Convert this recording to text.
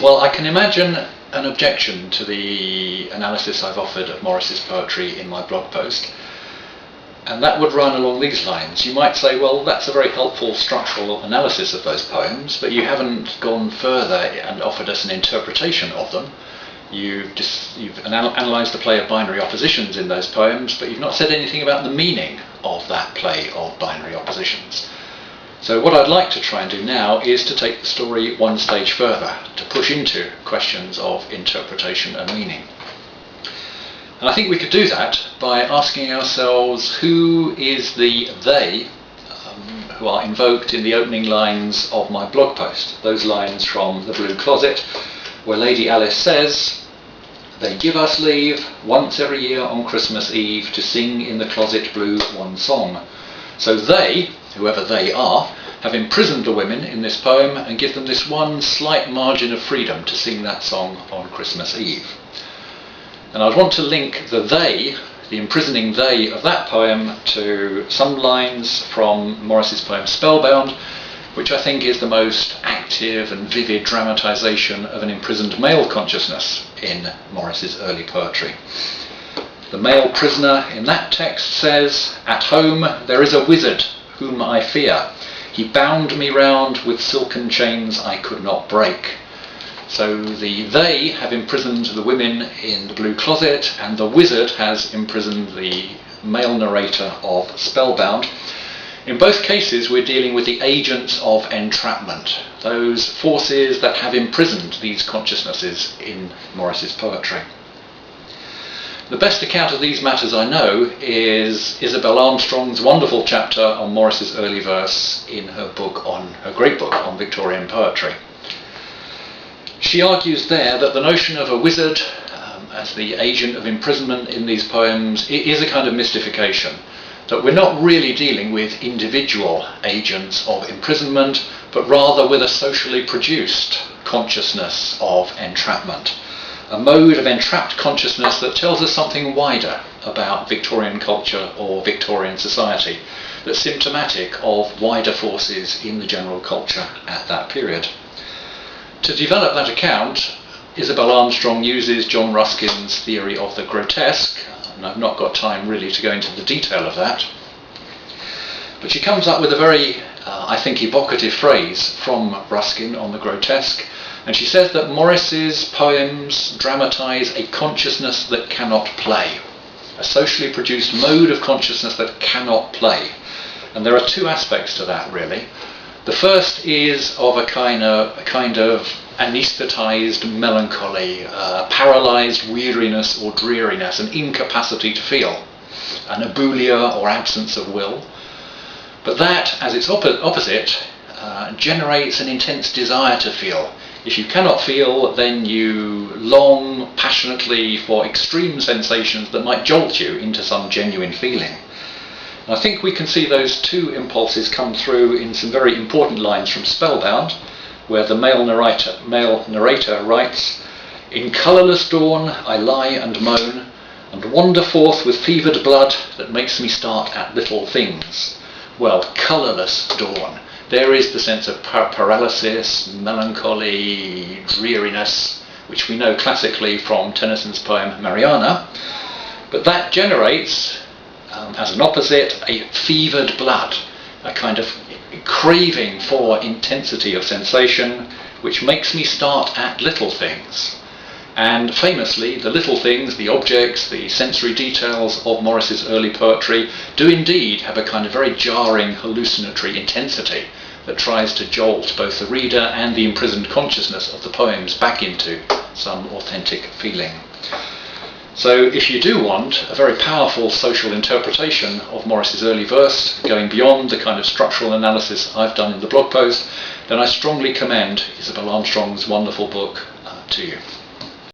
Well, I can imagine an objection to the analysis I've offered of Morris's poetry in my blog post, and that would run along these lines. You might say, well, that's a very helpful structural analysis of those poems, but you haven't gone further and offered us an interpretation of them. You've analysed the play of binary oppositions in those poems, but you've not said anything about the meaning of that play of binary oppositions. So what I'd like to try and do now is to take the story one stage further, to push into questions of interpretation and meaning. And I think we could do that by asking ourselves, who is the they who are invoked in the opening lines of my blog post? Those lines from The Blue Closet, where Lady Alice says, "They give us leave once every year on Christmas Eve to sing in the closet blue one song." So they, whoever they are, have imprisoned the women in this poem and give them this one slight margin of freedom to sing that song on Christmas Eve. And I'd want to link the they, the imprisoning they of that poem, to some lines from Morris's poem Spellbound, which I think is the most active and vivid dramatisation of an imprisoned male consciousness in Morris's early poetry. The male prisoner in that text says, "At home there is a wizard whom I fear. He bound me round with silken chains I could not break." So the they have imprisoned the women in the blue closet, and the wizard has imprisoned the male narrator of Spellbound. In both cases we're dealing with the agents of entrapment, those forces that have imprisoned these consciousnesses in Morris's poetry. The best account of these matters I know is Isabel Armstrong's wonderful chapter on Morris's early verse in her great book on Victorian poetry. She argues there that the notion of a wizard as the agent of imprisonment in these poems is a kind of mystification, that we're not really dealing with individual agents of imprisonment, but rather with a socially produced consciousness of entrapment. A mode of entrapped consciousness that tells us something wider about Victorian culture or Victorian society, that's symptomatic of wider forces in the general culture at that period. To develop that account, Isabel Armstrong uses John Ruskin's theory of the grotesque, and I've not got time really to go into the detail of that, but she comes up with a very, I think, evocative phrase from Ruskin on the grotesque. And she says that Morris's poems dramatise a consciousness that cannot play, a socially produced mode of consciousness that cannot play. And there are two aspects to that, really. The first is of a kind of anaesthetised melancholy, paralysed weariness or dreariness, an incapacity to feel, an abulia or absence of will. But that, as its opposite, generates an intense desire to feel. If you cannot feel, then you long passionately for extreme sensations that might jolt you into some genuine feeling. And I think we can see those two impulses come through in some very important lines from Spellbound, where the male narrator writes, "In colourless dawn I lie and moan, and wander forth with fevered blood that makes me start at little things." Well, colourless dawn. There is the sense of paralysis, melancholy, dreariness, which we know classically from Tennyson's poem Mariana, but that generates, as an opposite, a fevered blood, a kind of craving for intensity of sensation, which makes me start at little things. And famously, the little things, the objects, the sensory details of Morris's early poetry do indeed have a kind of very jarring, hallucinatory intensity that tries to jolt both the reader and the imprisoned consciousness of the poems back into some authentic feeling. So if you do want a very powerful social interpretation of Morris's early verse, going beyond the kind of structural analysis I've done in the blog post, then I strongly commend Isabel Armstrong's wonderful book to you.